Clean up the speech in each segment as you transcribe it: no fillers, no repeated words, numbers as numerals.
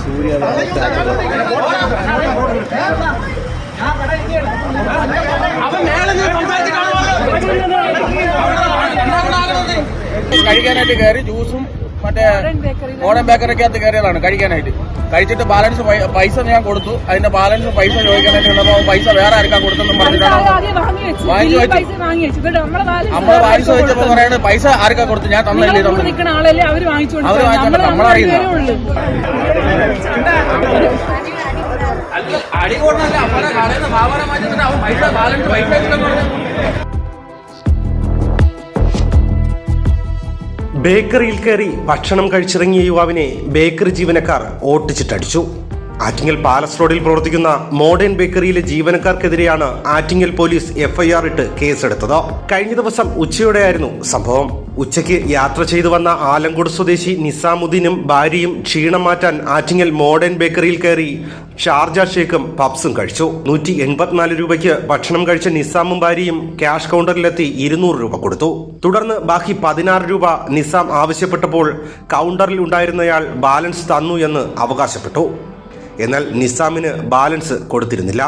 സൂര്യ കഴിക്കാനായിട്ട് കയറി ജ്യൂസും മറ്റേ മോഡേൺ ബേക്കറിക്കകത്ത് കയറിയതാണ് കഴിക്കാനായിട്ട്. കഴിച്ചിട്ട് ബാലൻസ് പൈസ ഞാൻ കൊടുത്തു. അതിന്റെ ബാലൻസ് പൈസ ചോദിക്കാനായിട്ട് വന്നപ്പോൾ പൈസ വേറെ ആർക്കാ കൊടുത്തെന്നും പറഞ്ഞിട്ടാണ് വാങ്ങിച്ചു വെച്ചു. നമ്മളെ വാങ്ങിച്ചു വെച്ചപ്പോ പറയുന്നത് പൈസ ആർക്കാ കൊടുത്തു, ഞാൻ തന്നില്ലേ അവര് വാങ്ങിച്ചോണ്ട് നമ്മളറിയുന്നു. അടി കൊടുന്നല്ല അവരെ കടയിൽ നിന്ന് ഭാവന മാറ്റിട്ട് അവൻ പൈസ ബാലൻസ് പൈസ ബേക്കറിയിൽ കയറി ഭക്ഷണം കഴിച്ചിറങ്ങിയ യുവാവിനെ ബേക്കറി ജീവനക്കാർ ഓട്ടിച്ചിട്ടടിച്ചു. ആറ്റിങ്ങൽ പാലസ് റോഡിൽ പ്രവർത്തിക്കുന്ന മോഡേൺ ബേക്കറിയിലെ ജീവനക്കാർക്കെതിരെയാണ് ആറ്റിങ്ങൽ പോലീസ് FIR ഇട്ട് കേസെടുത്തത്. കഴിഞ്ഞ ദിവസം ഉച്ചയോടെയായിരുന്നു സംഭവം. ഉച്ചയ്ക്ക് യാത്ര ചെയ്തു വന്ന ആലങ്കോട് സ്വദേശി നിസാമുദ്ദീനും ഭാര്യയും ക്ഷീണം മാറ്റാൻ ആറ്റിങ്ങൽ മോഡേൺ ബേക്കറിയിൽ കയറി ഷാർജ ഷേക്കും പപ്സും കഴിച്ചു. 184 രൂപയ്ക്ക് ഭക്ഷണം കഴിച്ച നിസാമും ഭാര്യയും ക്യാഷ് കൗണ്ടറിലെത്തി 200 രൂപ കൊടുത്തു. തുടർന്ന് ബാക്കി 16 രൂപ നിസാം ആവശ്യപ്പെട്ടപ്പോൾ കൗണ്ടറിൽ ഉണ്ടായിരുന്നയാൾ ബാലൻസ് തന്നു എന്ന് അവകാശപ്പെട്ടു. എന്നാൽ നിസാമിന് ബാലൻസ് കൊടുത്തിരുന്നില്ല.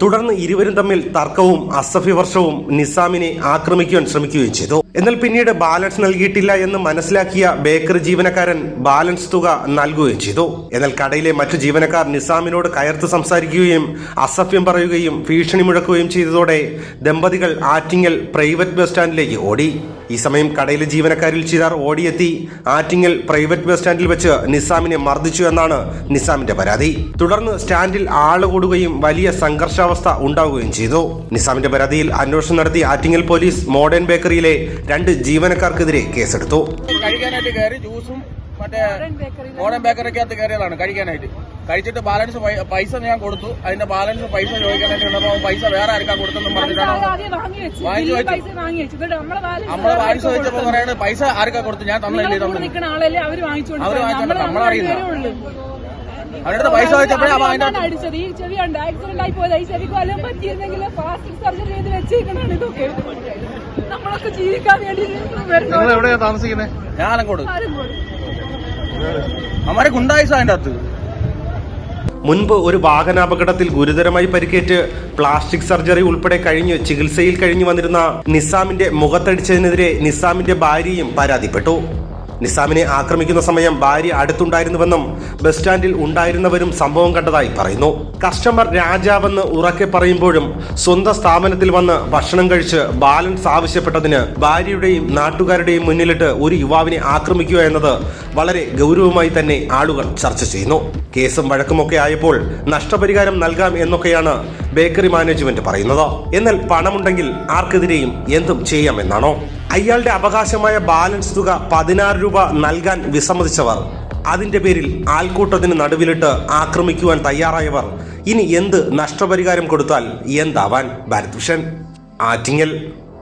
തുടർന്ന് ഇരുവരും തമ്മിൽ തർക്കവും അസഭ്യവർഷവും നിസാമിനെ ആക്രമിക്കുവാൻ ശ്രമിക്കുകയും ചെയ്തു. എന്നാൽ പിന്നീട് ബാലൻസ് നൽകിയിട്ടില്ല എന്ന് മനസ്സിലാക്കിയ ബേക്കറി ജീവനക്കാരൻ ബാലൻസ് തുക നൽകുകയും ചെയ്തു. എന്നാൽ കടയിലെ മറ്റു ജീവനക്കാർ നിസാമിനോട് കയർത്ത് സംസാരിക്കുകയും അസഭ്യം പറയുകയും ഭീഷണി മുഴക്കുകയും ചെയ്തതോടെ ദമ്പതികൾ ആറ്റിങ്ങൽ പ്രൈവറ്റ് ബസ് സ്റ്റാൻഡിലേക്ക് ഓടി. ഈ സമയം കടയിലെ ജീവനക്കാരിൽ ചിലർ ഓടിയെത്തി ആറ്റിങ്ങൽ പ്രൈവറ്റ് ബസ് സ്റ്റാൻഡിൽ വെച്ച് നിസാമിനെ മർദ്ദിച്ചു എന്നാണ് നിസാമിന്റെ പരാതി. തുടർന്ന് സ്റ്റാൻഡിൽ ആള് കൂടുകയും വലിയ സംഘർഷാവസ്ഥ ഉണ്ടാവുകയും ചെയ്തു. നിസാമിന്റെ പരാതിയിൽ അന്വേഷണം നടത്തി ആറ്റിങ്ങൽ പോലീസ് മോഡേൺ ബേക്കറിയിലെ 2 ജീവനക്കാർക്കെതിരെ കേസെടുത്തു. കഴിക്കാനായിട്ട് കയറി ജ്യൂസും മറ്റേ മോഡേൺ ബേക്കറിക്കകത്ത് കയറിയതാണ് കഴിക്കാനായിട്ട്. കഴിച്ചിട്ട് ബാലൻസ് പൈസ ഞാൻ കൊടുത്തു. അതിന്റെ ബാലൻസ് പൈസ ചോദിക്കാനായിട്ട് വന്നപ്പോൾ പൈസ വേറെ ആർക്കാ കൊടുത്തെന്നും പറഞ്ഞിട്ടാണ് വാങ്ങിച്ചു വെച്ചു. നമ്മളെ വാങ്ങിച്ചു വെച്ചപ്പോ പറയുന്നത് പൈസ ആർക്കാ കൊടുത്തു, ഞാൻ തന്നില്ലേ അവര് വാങ്ങിച്ചോണ്ട് നമ്മളറിയുന്നു. അവരുടെ പൈസ വെച്ചപ്പോഴേ നിങ്ങൾ എവിടെയാ താമസിക്കുന്നത്? ഞാൻ ആലങ്കോട്. അവരെ ഗുണ്ടായിസ അതിന്റെ അകത്ത്. മുൻപ് ഒരു വാഹനാപകടത്തിൽ ഗുരുതരമായി പരിക്കേറ്റ് പ്ലാസ്റ്റിക് സർജറി ഉൾപ്പെടെ കഴിഞ്ഞ് ചികിത്സയിൽ കഴിഞ്ഞു വന്നിരുന്ന നിസാമിന്റെ മുഖത്തടിച്ചതിനെതിരെ നിസാമിന്റെ ഭാര്യയും പരാതിപ്പെട്ടു. നിസാമിനെ ആക്രമിക്കുന്ന സമയം ഭാര്യ അടുത്തുണ്ടായിരുന്നുവെന്നും ബസ് സ്റ്റാൻഡിൽ ഉണ്ടായിരുന്നവരും സംഭവം കണ്ടതായി പറയുന്നു. കസ്റ്റമർ രാജാവെന്ന് ഉറക്കെ പറയുമ്പോഴും സ്വന്തം സ്ഥാപനത്തിൽ വന്ന് ഭക്ഷണം കഴിച്ച് ബാലൻസ് ആവശ്യപ്പെട്ടതിന് ഭാര്യയുടെയും നാട്ടുകാരുടെയും മുന്നിലിട്ട് ഒരു യുവാവിനെ ആക്രമിക്കുക എന്നത് വളരെ ഗൗരവമായി തന്നെ ആളുകൾ ചർച്ച ചെയ്യുന്നു. കേസും വഴക്കുമൊക്കെ ആയപ്പോൾ നഷ്ടപരിഹാരം നൽകാം എന്നൊക്കെയാണ് ബേക്കറി മാനേജ്മെന്റ് പറയുന്നത്. എന്നാൽ പണമുണ്ടെങ്കിൽ ആർക്കെതിരെയും എന്തും ചെയ്യാമെന്നാണോ? അയാളുടെ അവകാശമായ ബാലൻസ് തുക 16 രൂപ നൽകാൻ വിസമ്മതിച്ചവർ, അതിന്റെ പേരിൽ ആൾക്കൂട്ടത്തിന് നടുവിലിട്ട് ആക്രമിക്കുവാൻ തയ്യാറായവർ ഇനി എന്ത് നഷ്ടപരിഹാരം കൊടുത്താൽ എന്താവാൻ? ഭാരത് വിഷൻ, ആറ്റിങ്ങൽ.